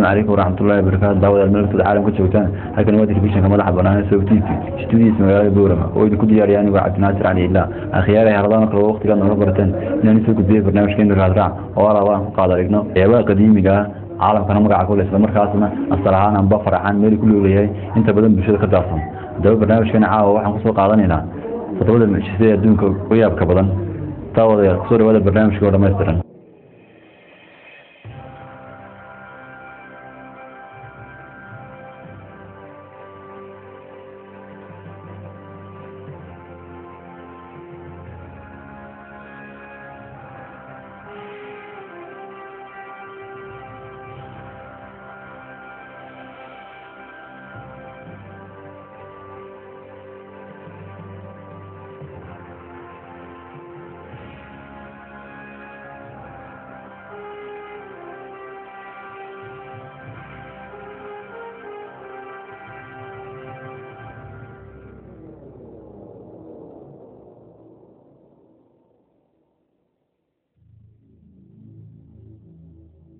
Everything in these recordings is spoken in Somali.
السلام عليكم ورحمة الله وبركاته. دعوة الملك العالم كتشوتان هكذا نوادي البيشن كما لحظة أنا سويتي ستوديو اسمه بورما وإذا كنت يعني وعد ناصر علي الله أخيرا هرضان كل وقت كان نبرتن إن نسوي كذي برنامج كين الرادع ورا الله قادر يقنا يا قديم جا عالم كان مقع كل إسلام مركزنا الصراحة أنا بفرح عن ملك كله ليه أنت بدن بشدة كداصم ده برنامج كان عاوة واحد قصة قاعدين هنا فتقول المشي دونك وياك بدن تاوض قصور ولا برنامج كورة ما يسترن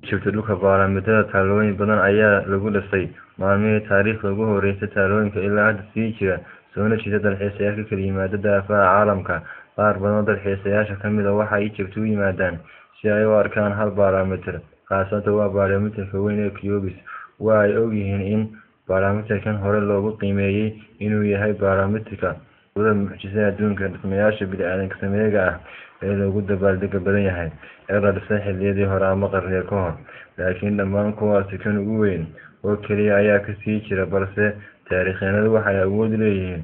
شفت لوكا بارامتر تالوين بدن أيها لقول الصيد معلومية تاريخ لقوه وريت تالوين كإلا عد سيجرا سونا شدة الحسياك كلمات دافع عالمك قار بدن الحسياش كمل وحا يجبتوي مادان سياي واركان هالبارامتر خاصة هو بارامتر كوين كيوبس واي اوغيهن إن بارامتر كان هور اللوغو قيميي إنو يهي بارامتركا وذا المعجزة دونك دسمياش بدأ كسميقا ee lagu dabaaldega badan yahay ee radisay xilliyadii hore ama qarniyo ka hor laakiin dhammaan kuwaasi kan ugu weyn oo keliya ayaa kasii jira balse taariikhyahannadu waxay awood leeyihiin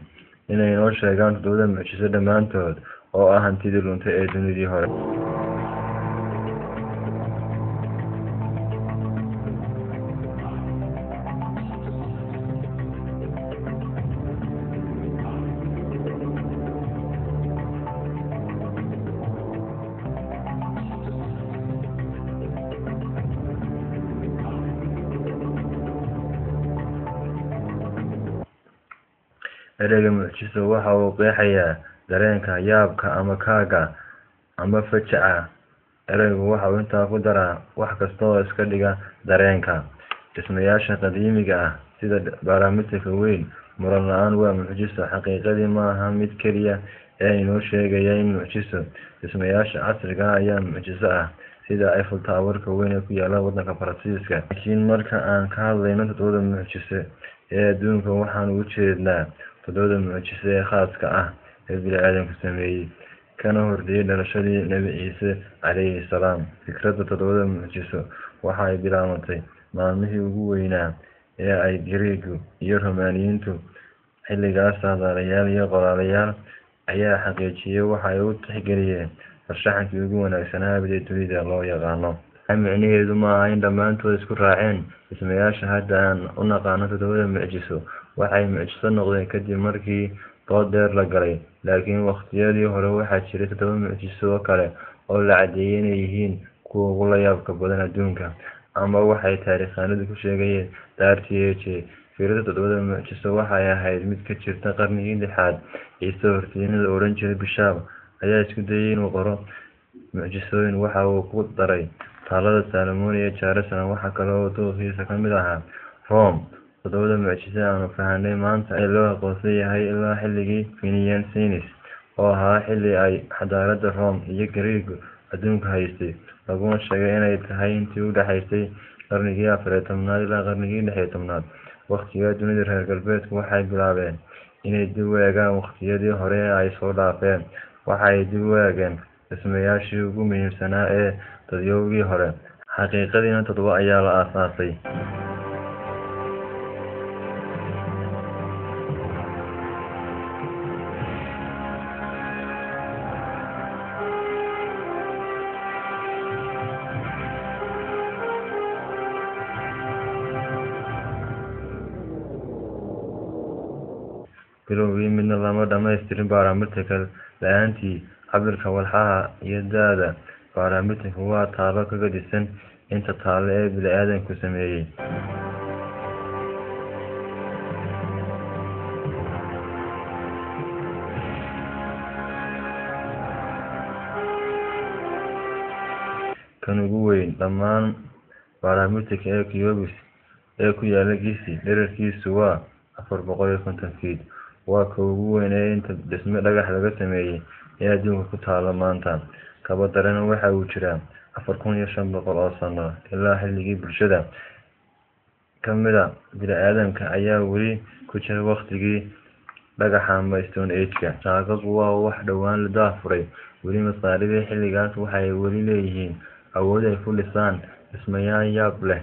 inay noo sheegaan todobada mucjiso dhammaantood oo ah hantidii luntay ee dunidii hore ereyga mucjiso waxa uu qeexayaa dareenka yaabka ama kaaga ama fajaca ereygu waxa uu intaa ku daraa wax kasta oo iska dhiga dareenka dhismayaasha qadiimiga ah sida baaraamitirka weyn muran la-aan waa mucjiso xaqiiqadii maaha mid keliya ee inoo sheegaya in mucjiso dhismayaasha casriga ayaa mucjiso ah sida Eiffel Tower-ka weyn ee ku yaala waddanka Faransiiska laakiin marka aan ka hadlayno todobada mucjiso ee adduunka waxaan ugu jeednaa todobada mucjiso ee khaaska ah ee bini'aadamku sameeyey kana horreeyay dhalashadii Nabi Ciise calayhi salaam fikradda todobada mucjiso waxa ay bilaabantay maalmihii ugu weynaa ee ay Giriiggu iyo Romaaniyiintu xilligaas saadaalayaal iyo qoraalayaal ayaa xaqiijiyay waxa ay u tixgeliyeen farshaxankii ugu wanaagsanaa ee dunida loo yaqaano micnaheedu maaha in dhammaantood isku raaceen dhismayaasha hadda aan u naqaano todobada mucjiso waxay mucjiso noqdeen kadib markii dood dheer la galay laakiin waqtiyadii hore waxaa jiray todoba mucjiso kale oo la cadeeyay inay yihiin kuwa ugu la yaabka badan adduunka ama waxay taariikhyahannadu ku sheegayeen daartii fikrada todobada mucjiso waxay ahayd mid ka jirta qarnigii 6aad Ciise hortiinada oran jiray Bishaab ayaa isku dayay inuu qoro mucjisooyin waxa uu ku daray taalada Salomon iyo Jerusalem waxa kale oo dooqiisa ka mid ahaa Rome todobada mucjiso aanu fahanay maanta ee loo aqoonsan yahay ilaa xilligii Phoenician Sinis oo ahaa xilli ay xadaaradda Rome iyo Giriiggu adduunka haystay laguna sheegay inay tahay intii u dhaxaysay qarnigii 14aad ilaa qarnigii 16aad waqtiga dunida reer galbeedku waxay bilaabeen inay dib u eegaan waqtiyadii hore ee ay soo dhaafeen waxay dib u eegeen dhismayaashii ugu muhiimsanaa ee dadyoogii hore xaqiiqadiina todoba ayaa la aasaasay bilowgii midna lama dhamaystirin baaraamitirka la-aantii cabirka walxaha iyo daada baaraamitirku waa taalo kaga dhisan inta taalo ee bini'aadamku sameeyey kan ugu weyn dhammaan baaraamitirka ee Cubis ee ku yaala Gisi dhererkiisu waa 450 feet waa ka ugu weyn ee inta dhisme dhagax laga sameeyay ee adduunka ku taala maanta. Kaba Daran waxa uu jiraa 4500 oo sano ilaa xilligii bulshada kamida bini'aadamka ayaa weli ku jira waqtigii dhagaxa ama Stone Age-ka. Shaagagu waa wax dhawaan la daafuray weli masaaridii xilligaas waxay weli leeyihiin awood ay ku dhisaan dhismayaal yaab leh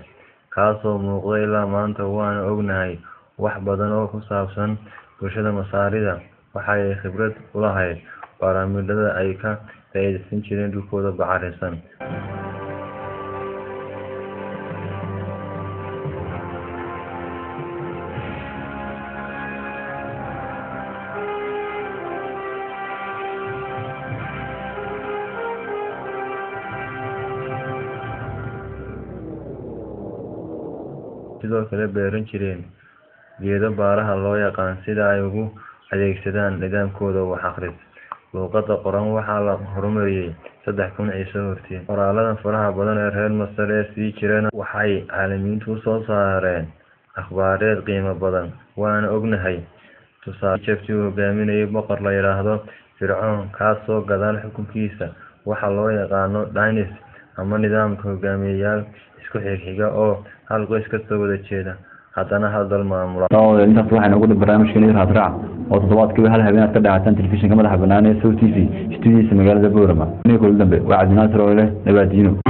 kaasoo muuqda ilaa maanta. Waana ognahay wax badan oo ku saabsan bulshada Masaarida waxay khibrad u lahayd baraamidada ay ka faa'iideysan jireen dhulkooda bacarisan. sidoo kale beeran jireen geedo baaraha loo yaqaan sida ay ugu adeegsadaan nidaamkooda wax akhris. Luqadda qoran waxaa la horumariyay 3000 ciise hortii. Qoraalada faraha badan ee reer Masar ee sii jireen waxay caalamiintu soo saareen akhbaareed qiimo badan. Waana ognahay tusaale Jabti uu hogaaminayay boqor la yiraahdo Fircoon kaasoo gadaal xukunkiisa waxa loo yaqaano dynasty ama nidaamka hogaamiyayaal isku xiga oo hal qoys ka soo wada jeeda haddana hal dal maamula. intaas waxaan ugu barnaamijkeena raadraac oo toddobaadkii hal habeen ka dhacay telefishinka madaxa bannaan ee Sow TV studio magaalada Boorama. Inay kula dambe waa Cabdinaasir oo leh nabadgelyada.